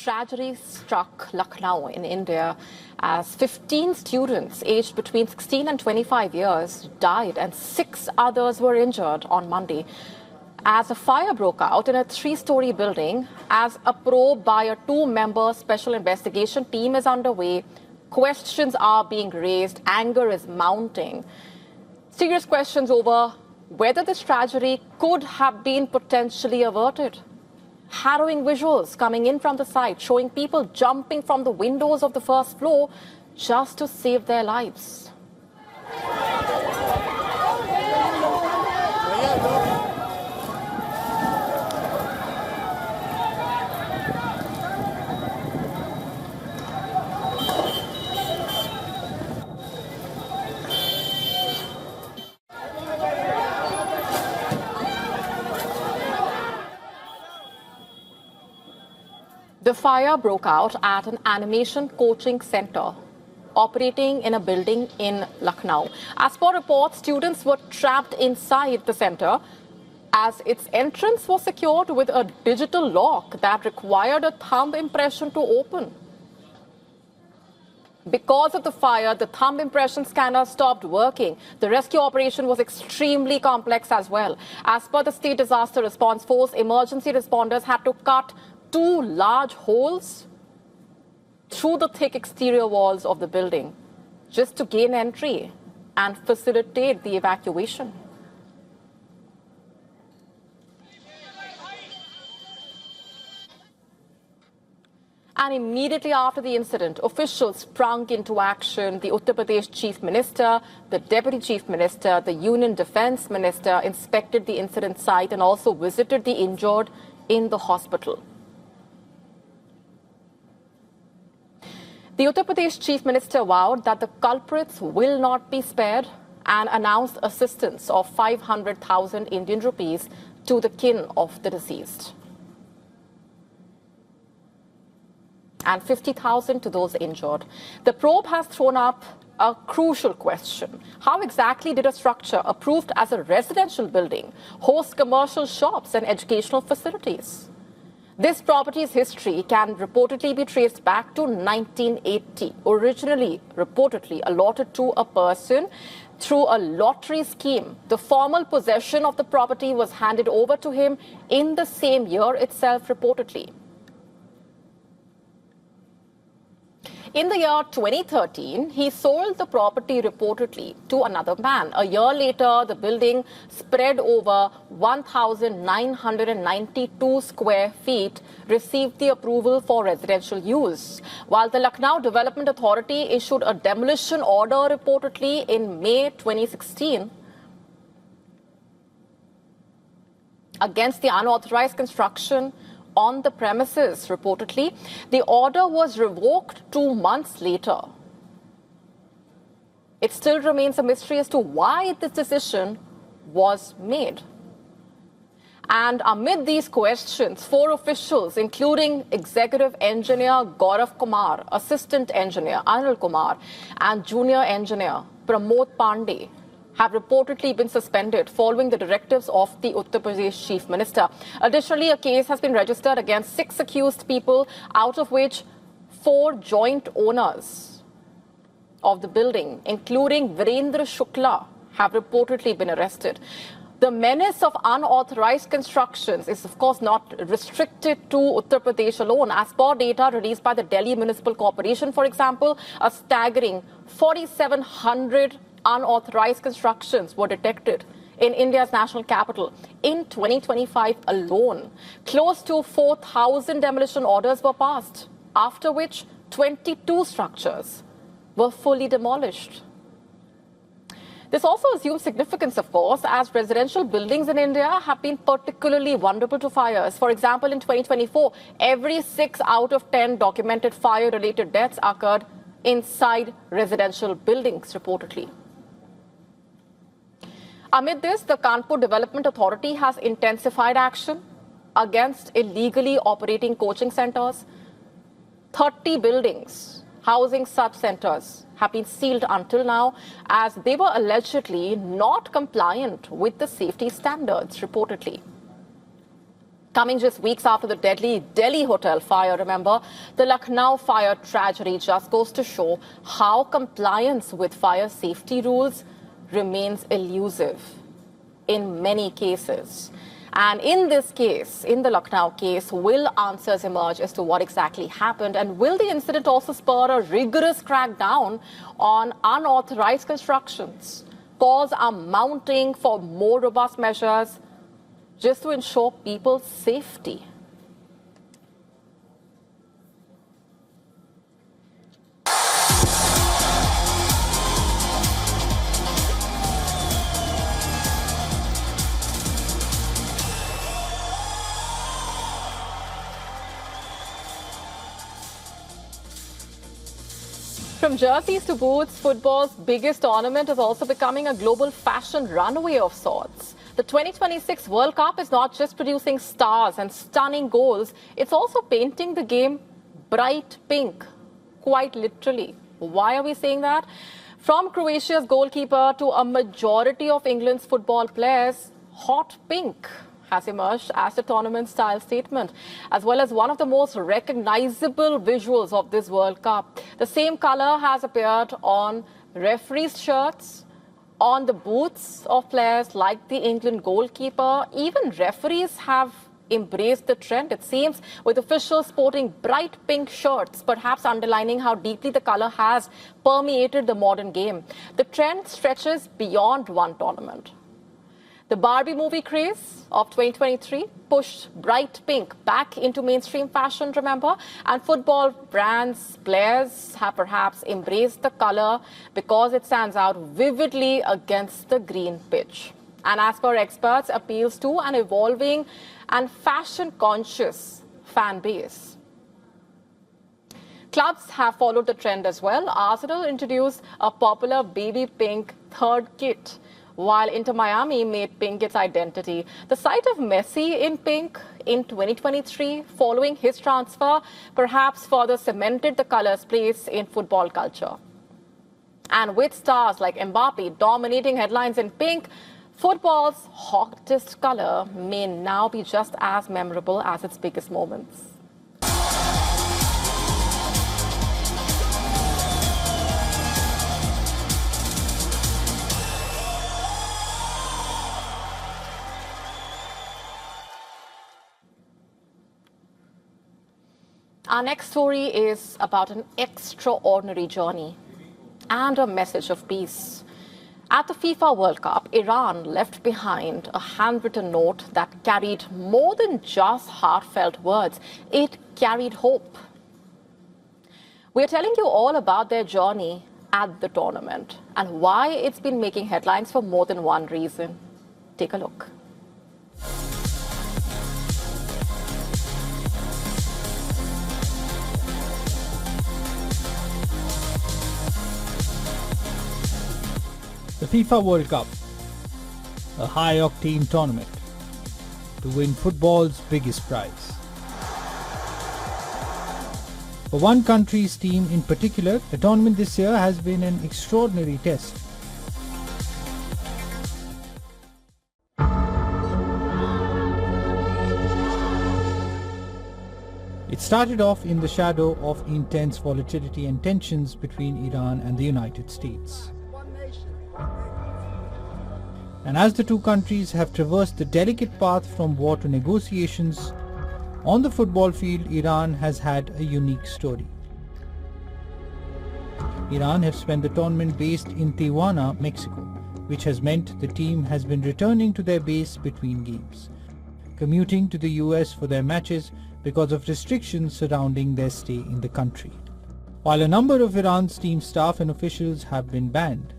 tragedy struck Lucknow in India as 15 students aged between 16 and 25 years died and 6 others were injured on Monday as a fire broke out in a 3-story building. As a probe by a 2-member special investigation team is underway, questions are being raised, anger is mounting. Serious questions over whether this tragedy could have been potentially averted. Harrowing visuals coming in from the site showing people jumping from the windows of the first floor just to save their lives. The fire broke out at an animation coaching center operating in a building in Lucknow. As per reports, students were trapped inside the center as its entrance was secured with a digital lock that required a thumb impression to open. Because of the fire, the thumb impression scanner stopped working. The rescue operation was extremely complex as well. As per the State Disaster Response Force, emergency responders had to cut 2 large holes through the thick exterior walls of the building just to gain entry and facilitate the evacuation. And immediately after the incident, officials sprung into action. The Uttar Pradesh Chief Minister, the Deputy Chief Minister, the Union Defence Minister inspected the incident site and also visited the injured in the hospital. The Uttar Pradesh Chief Minister vowed that the culprits will not be spared and announced assistance of 500,000 Indian rupees to the kin of the deceased and 50,000 to those injured. The probe has thrown up a crucial question. How exactly did a structure approved as a residential building host commercial shops and educational facilities? This property's history can reportedly be traced back to 1980, originally reportedly allotted to a person through a lottery scheme. The formal possession of the property was handed over to him in the same year itself, reportedly. In the year 2013, he sold the property reportedly to another man. A year later, the building spread over 1,992 square feet received the approval for residential use, while the Lucknow Development Authority issued a demolition order reportedly in May 2016 against the unauthorized construction on the premises. Reportedly, the order was revoked 2 months later. It still remains a mystery as to why this decision was made. And amid these questions, 4 officials, including Executive Engineer Gaurav Kumar, Assistant Engineer Anil Kumar, and Junior Engineer Pramod Pandey, have reportedly been suspended following the directives of the Uttar Pradesh Chief Minister. Additionally, a case has been registered against 6 accused people, out of which 4 joint owners of the building, including Virendra Shukla, have reportedly been arrested. The menace of unauthorized constructions is, of course, not restricted to Uttar Pradesh alone. As per data released by the Delhi Municipal Corporation, for example, a staggering 4,700 unauthorized constructions were detected in India's national capital in 2025 alone. Close to 4,000 demolition orders were passed, after which 22 structures were fully demolished. This also assumes significance, of course, as residential buildings in India have been particularly vulnerable to fires. For example, in 2024, every 6 out of 10 documented fire-related deaths occurred inside residential buildings, reportedly. Amid this, the Kanpur Development Authority has intensified action against illegally operating coaching centers. 30 buildings housing such centers have been sealed until now, as they were allegedly not compliant with the safety standards, reportedly. Coming just weeks after the deadly Delhi hotel fire, remember, the Lucknow fire tragedy just goes to show how compliance with fire safety rules remains elusive in many cases. And in this case, in the Lucknow case, will answers emerge as to what exactly happened? And will the incident also spur a rigorous crackdown on unauthorized constructions? Calls are mounting for more robust measures just to ensure people's safety. From jerseys to boots, football's biggest tournament is also becoming a global fashion runway of sorts. The 2026 World Cup is not just producing stars and stunning goals, it's also painting the game bright pink, quite literally. Why are we saying that? From Croatia's goalkeeper to a majority of England's football players, hot pink has emerged as the tournament style statement, as well as one of the most recognizable visuals of this World Cup. The same color has appeared on referees' shirts, on the boots of players like the England goalkeeper. Even referees have embraced the trend, it seems, with officials sporting bright pink shirts, perhaps underlining how deeply the color has permeated the modern game. The trend stretches beyond one tournament. The Barbie movie craze of 2023 pushed bright pink back into mainstream fashion, remember? And football brands, players have perhaps embraced the color because it stands out vividly against the green pitch. And as per experts, appeals to an evolving and fashion-conscious fan base. Clubs have followed the trend as well. Arsenal introduced a popular baby pink third kit, while Inter Miami made pink its identity. The sight of Messi in pink in 2023, following his transfer, perhaps further cemented the color's place in football culture. And with stars like Mbappe dominating headlines in pink, football's hottest color may now be just as memorable as its biggest moments. Our next story is about an extraordinary journey and a message of peace. At the FIFA World Cup, Iran left behind a handwritten note that carried more than just heartfelt words. It carried hope. We're telling you all about their journey at the tournament and why it's been making headlines for more than one reason. Take a look. The FIFA World Cup, a high-octane tournament to win football's biggest prize. For one country's team in particular, the tournament this year has been an extraordinary test. It started off in the shadow of intense volatility and tensions between Iran and the United States. And as the two countries have traversed the delicate path from war to negotiations, on the football field, Iran has had a unique story. Iran have spent the tournament based in Tijuana, Mexico, which has meant the team has been returning to their base between games, commuting to the US for their matches because of restrictions surrounding their stay in the country, while a number of Iran's team staff and officials have been banned.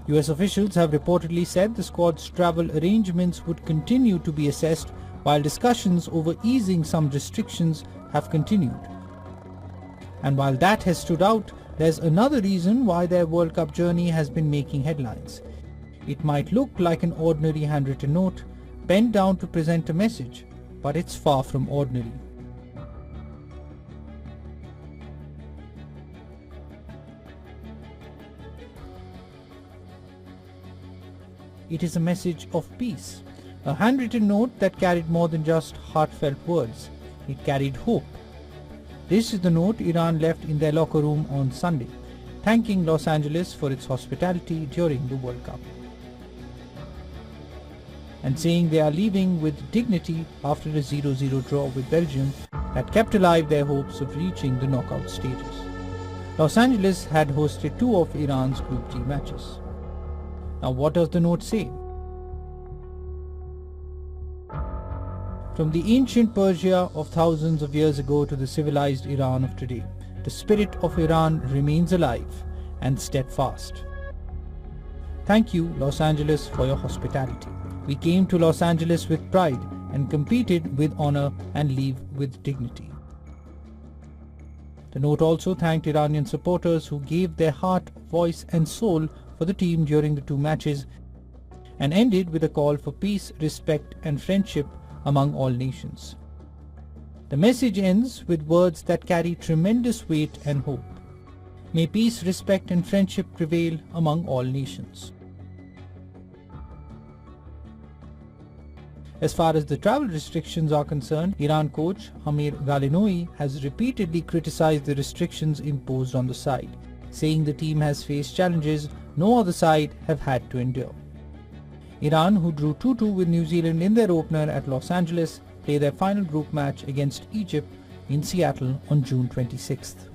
US officials have reportedly said the squad's travel arrangements would continue to be assessed while discussions over easing some restrictions have continued. And while that has stood out, there's another reason why their World Cup journey has been making headlines. It might look like an ordinary handwritten note, penned down to present a message, but it's far from ordinary. It is a message of peace, A handwritten note that carried more than just heartfelt words. It carried hope. This is the note Iran left in their locker room on Sunday, thanking Los Angeles for its hospitality during the World Cup, and saying they are leaving with dignity after a 0-0 draw with Belgium that kept alive their hopes of reaching the knockout stages. Los Angeles had hosted 2 of Iran's Group G matches. Now what does the note say? From the ancient Persia of thousands of years ago to the civilized Iran of today, the spirit of Iran remains alive and steadfast. Thank you, Los Angeles, for your hospitality. We came to Los Angeles with pride and competed with honor and leave with dignity. The note also thanked Iranian supporters who gave their heart, voice and soul for the team during the 2 matches, and ended with a call for peace, respect and friendship among all nations. The message ends with words that carry tremendous weight and hope. May peace, respect and friendship prevail among all nations. As far as the travel restrictions are concerned, Iran coach Amir Ghalenoui has repeatedly criticized the restrictions imposed on the side, saying the team has faced challenges no other side have had to endure. Iran, who drew 2-2 with New Zealand in their opener at Los Angeles, play their final group match against Egypt in Seattle on June 26th.